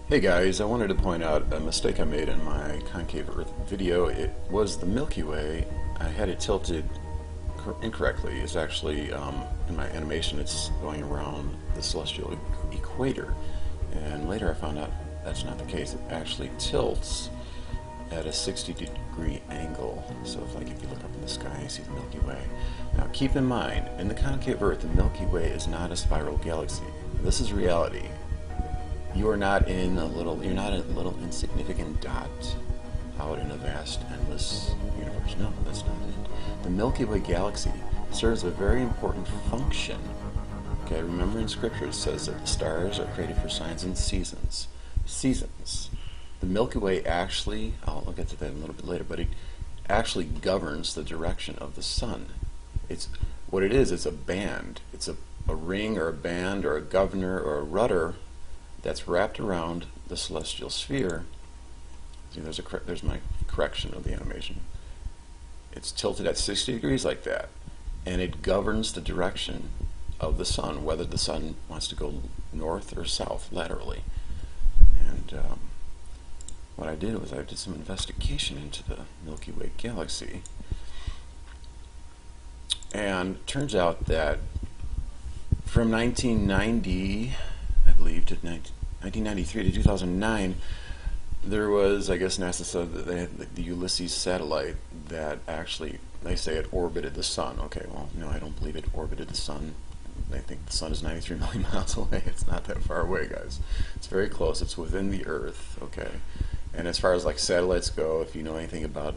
Hey guys, I wanted to point out a mistake I made in my concave Earth video. It was the Milky Way. I had it tilted incorrectly. It's actually, in my animation, it's going around the celestial equator. And later I found out that's not the case. It actually tilts at a 60-degree angle. So if you look up in the sky, you see the Milky Way. Now keep in mind, in the concave Earth, the Milky Way is not a spiral galaxy. This is reality. You're not in a little insignificant dot out in a vast, endless universe. No, that's not it. The Milky Way galaxy serves a very important function. Okay, remember in Scripture it says that the stars are created for signs and seasons. Seasons. The Milky Way actually, I'll get to that in a little bit later, but it actually governs the direction of the sun. It's what it is. It's a band. It's a ring or a band or a governor or a rudder that's wrapped around the celestial sphere. See, there's my correction of the animation. It's tilted at 60 degrees like that, and it governs the direction of the sun, whether the sun wants to go north or south laterally. And what I did was I did some investigation into the Milky Way galaxy, and it turns out that from 1990, I believe, to 1993 to 2009, there was, I guess NASA said that they had the Ulysses satellite that actually, they say it orbited the sun. Okay, well, no, I don't believe it orbited the sun. They think the sun is 93 million miles away. It's not that far away, guys. It's very close. It's within the Earth, okay? And as far as like satellites go, if you know anything about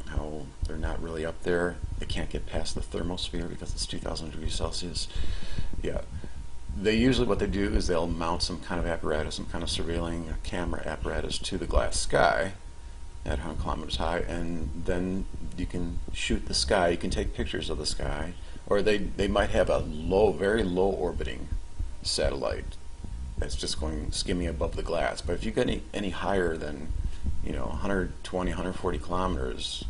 how they're not really up there, they can't get past the thermosphere because it's 2,000 degrees Celsius. Yeah. They usually, what they do is they'll mount some kind of apparatus, some kind of surveilling camera apparatus to the glass sky at 100 kilometers high, and then you can shoot the sky. You can take pictures of the sky, or they might have a very low orbiting satellite that's just going skimming above the glass. But if you get any higher than 120, 140 kilometers,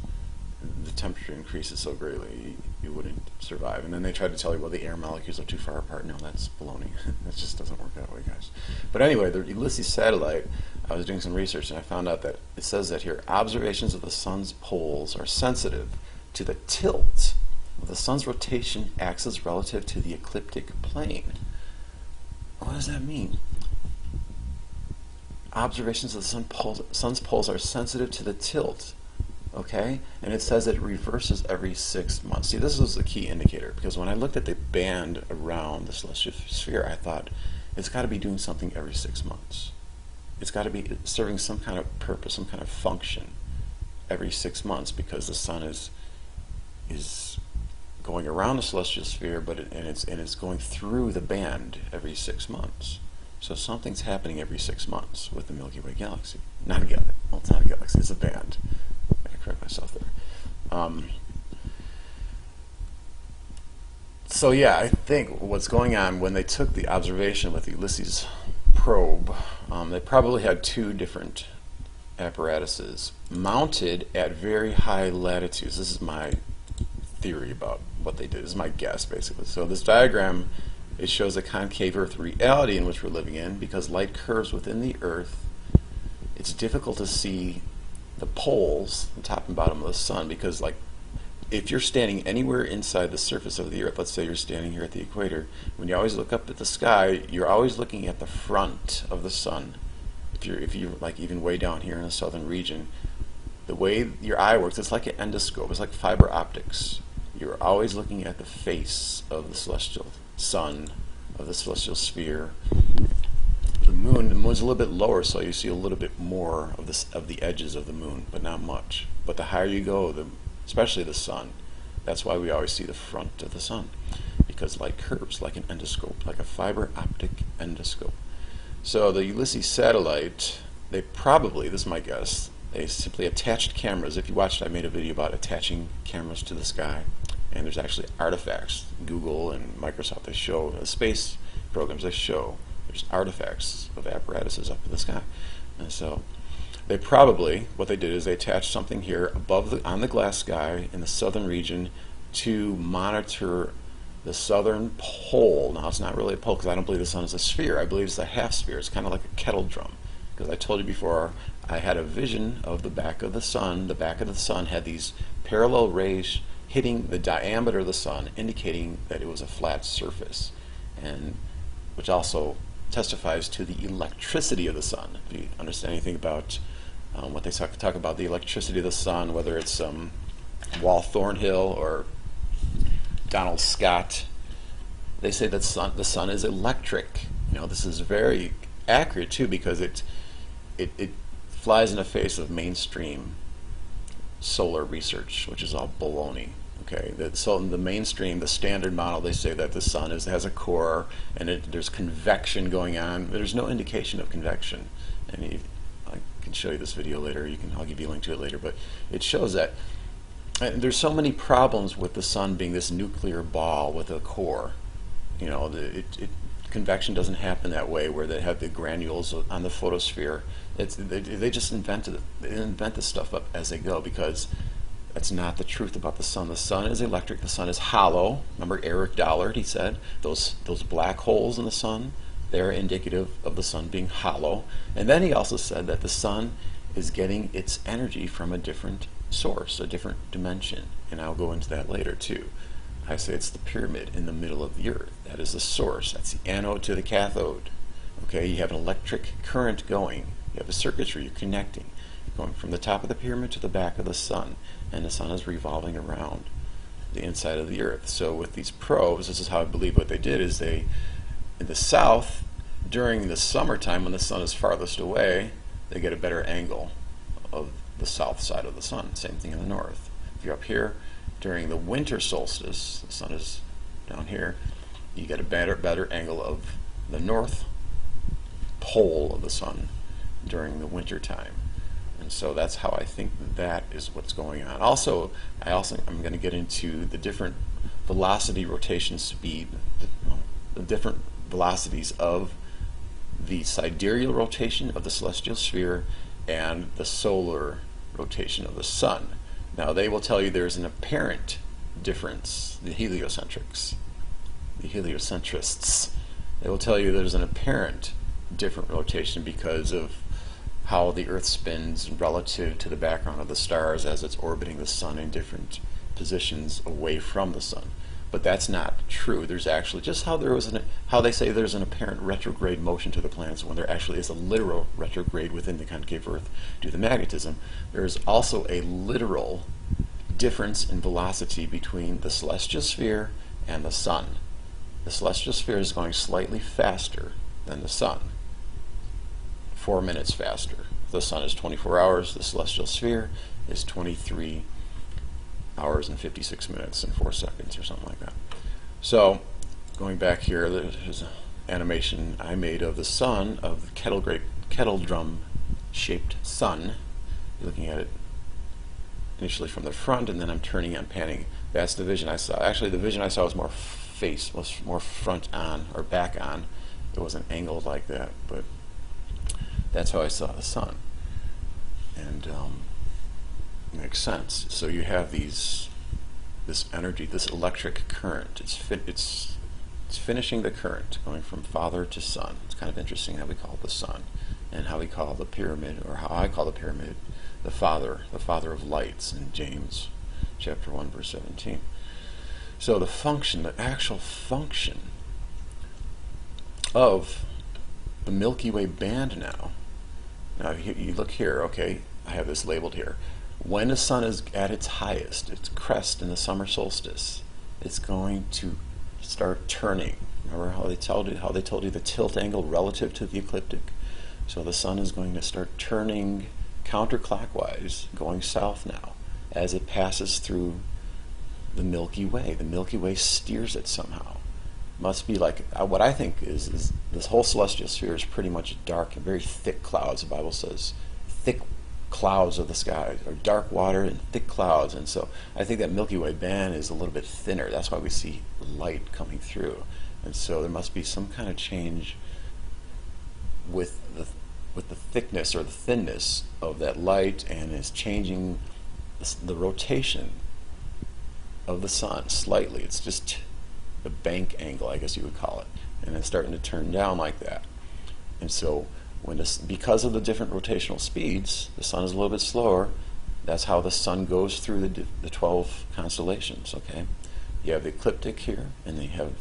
the temperature increases so greatly you wouldn't survive. And then they try to tell you, well, the air molecules are too far apart. No, that's baloney. That just doesn't work that way, guys. But anyway, the Ulysses satellite, I was doing some research and I found out that it says that here, observations of the sun's poles are sensitive to the tilt of the sun's rotation axis relative to the ecliptic plane. What does that mean? Observations of the sun's poles are sensitive to the tilt. Okay, and it says that it reverses every 6 months. See, this is the key indicator, because when I looked at the band around the celestial sphere, I thought it's got to be doing something every 6 months. It's got to be serving some kind of purpose, some kind of function every 6 months, because the sun is going around the celestial sphere, but it's going through the band every 6 months. So something's happening every 6 months with the Milky Way galaxy. Not a galaxy. Well, it's not a galaxy. It's a band. Correct myself there. So yeah, I think what's going on when they took the observation with the Ulysses probe, they probably had two different apparatuses mounted at very high latitudes. This is my theory about what they did. This is my guess, basically. So this diagram, it shows a concave Earth reality in which we're living in, because light curves within the Earth. It's difficult to see the poles, the top and bottom of the sun, because like if you're standing anywhere inside the surface of the Earth, let's say you're standing here at the equator, when you always look up at the sky, you're always looking at the front of the sun. If you're like even way down here in the southern region, the way your eye works, it's like an endoscope. It's like fiber optics. You're always looking at the face of the celestial sun, of the celestial sphere. The moon's a little bit lower, so you see a little bit more of the edges of the moon, but not much. But the higher you go, especially the sun, that's why we always see the front of the sun, because light curves like an endoscope, like a fiber optic endoscope. So the Ulysses satellite, they probably, this is my guess, they simply attached cameras. If you watched, I made a video about attaching cameras to the sky, and there's actually artifacts. Google and Microsoft, they show, space programs, they show there's artifacts of apparatuses up in the sky. And so they probably, what they did is they attached something here above on the glass sky in the southern region to monitor the southern pole. Now it's not really a pole, because I don't believe the sun is a sphere. I believe it's a half sphere. It's kind of like a kettle drum. because I told you before, I had a vision of the back of the sun. The back of the sun had these parallel rays hitting the diameter of the sun, indicating that it was a flat surface, and which also testifies to the electricity of the sun. If you understand anything about what they talk about the electricity of the sun, whether it's Wal Thornhill or Donald Scott, they say that the sun is electric. This is very accurate too, because it flies in the face of mainstream solar research, which is all baloney. Okay, so in the mainstream, the standard model, they say that the sun has a core and there's convection going on. There's no indication of convection. And I can show you this video later. I'll give you a link to it later. But it shows that there's so many problems with the sun being this nuclear ball with a core. Convection doesn't happen that way, where they have the granules on the photosphere. They just invent this stuff up as they go, because that's not the truth about the sun. The sun is electric. The sun is hollow. Remember Eric Dollard, he said, those black holes in the sun, they're indicative of the sun being hollow. And then he also said that the sun is getting its energy from a different source, a different dimension. And I'll go into that later too. I say it's the pyramid in the middle of the earth. That is the source. That's the anode to the cathode. Okay, you have an electric current going. You have a circuitry you're connecting, going from the top of the pyramid to the back of the sun. And the sun is revolving around the inside of the earth. So with these probes, this is how I believe what they did is in the south, during the summertime when the sun is farthest away, they get a better angle of the south side of the sun. Same thing in the north. If you're up here, during the winter solstice, the sun is down here, you get a better angle of the north pole of the sun during the winter time. And so that's how I think that is what's going on. I'm going to get into the different velocity, rotation, speed, the different velocities of the sidereal rotation of the celestial sphere and the solar rotation of the sun. Now, they will tell you there's an apparent difference, the heliocentrists, they will tell you there's an apparent different rotation because of how the Earth spins relative to the background of the stars as it's orbiting the sun in different positions away from the sun. But that's not true. There's actually, just how how they say there's an apparent retrograde motion to the planets when there actually is a literal retrograde within the concave Earth due to magnetism, there is also a literal difference in velocity between the celestial sphere and the sun. The celestial sphere is going slightly faster than the sun, 4 minutes faster. The sun is 24 hours, the celestial sphere is 23 hours and 56 minutes and 4 seconds or something like that. So going back here, there's an animation I made of the sun, of the kettle drum shaped sun. You're looking at it initially from the front, and then I'm turning and panning. That's the vision I saw. Actually, the vision I saw was more front on or back on. It wasn't angled like that, but that's how I saw the sun. And makes sense. So you have this energy, this electric current. It's finishing the current, going from father to son. It's kind of interesting how we call it the sun, and how we call the pyramid, or how I call the pyramid, the father of lights in James chapter 1 verse 17. So the actual function of the Milky Way band now you look here, okay, I have this labeled here. When the sun is at its highest, its crest in the summer solstice, it's going to start turning. Remember how they told you the tilt angle relative to the ecliptic? So the sun is going to start turning counterclockwise, going south now, as it passes through the Milky Way. The Milky Way steers it somehow. Must be like, what I think is this whole celestial sphere is pretty much dark and very thick clouds. The Bible says thick clouds of the sky, or dark water and thick clouds. And so I think that Milky Way band is a little bit thinner. That's why we see light coming through. And so there must be some kind of change with the thickness or the thinness of that light, and is changing the rotation of the sun slightly. It's just a bank angle, I guess you would call it, and it's starting to turn down like that. And so Because of the different rotational speeds, the sun is a little bit slower. That's how the sun goes through the 12 constellations. Okay, you have the ecliptic here, and then you have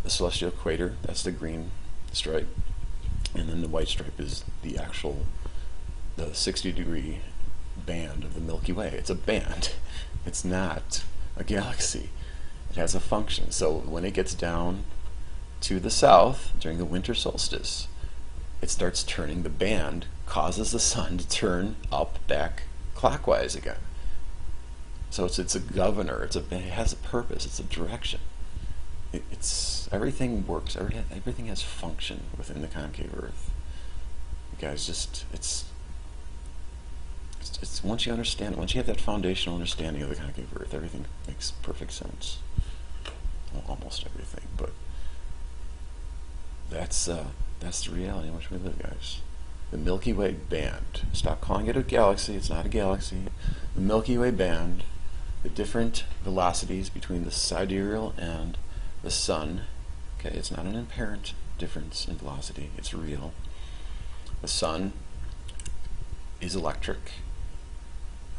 the celestial equator. That's the green stripe, and then the white stripe is the 60-degree band of the Milky Way. It's a band. It's not a galaxy. It has a function. So when it gets down to the south during the winter solstice, it starts turning. The band causes the sun to turn back clockwise again. So it's a governor. It has a purpose. It's a direction. Everything works. Everything has function within the concave Earth. You guys, it's once you understand it, once you have that foundational understanding of the concave Earth, everything makes perfect sense. Well, almost everything, but that's the reality in which we live, guys. The Milky Way band. Stop calling it a galaxy. It's not a galaxy. The Milky Way band, the different velocities between the sidereal and the sun. Okay, it's not an apparent difference in velocity. It's real. The sun is electric.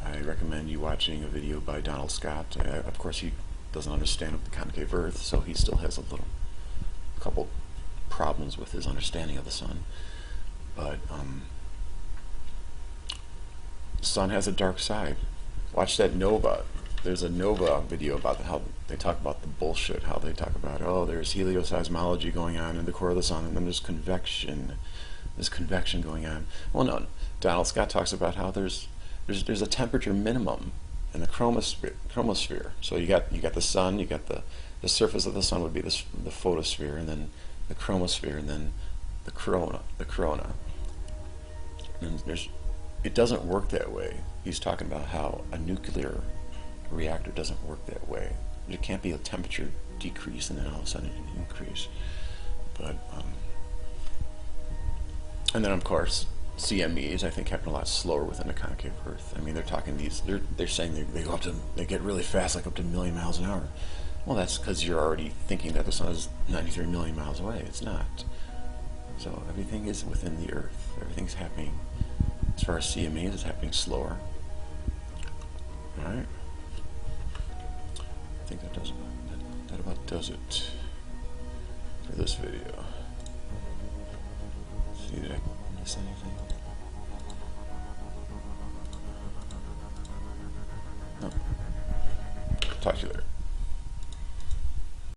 I recommend you watching a video by Donald Scott. Of course, he doesn't understand the concave Earth, so he still has a couple problems with his understanding of the sun. But the sun has a dark side. Watch that nova. There's a nova video about how they talk about the bullshit, how they talk about, oh, there's helioseismology going on in the core of the sun, and then there's convection going on. Well, no, Donald Scott talks about how there's a temperature minimum in the chromosphere. So you got the sun, you got the surface of the sun would be the photosphere, and then the chromosphere, and then the corona. And it doesn't work that way. He's talking about how a nuclear reactor doesn't work that way. There can't be a temperature decrease and then all of a sudden an increase. But and then of course CMEs I think happen a lot slower within the concave Earth. I mean, they're talking they're saying they get really fast, like up to 1 million miles an hour. Well, that's because you're already thinking that the sun is 93 million miles away. It's not. So everything is within the Earth. Everything's happening, as far as CMEs, it's happening slower. Alright. I think that about does it for this video. See, did I miss anything? No. Talk to you later.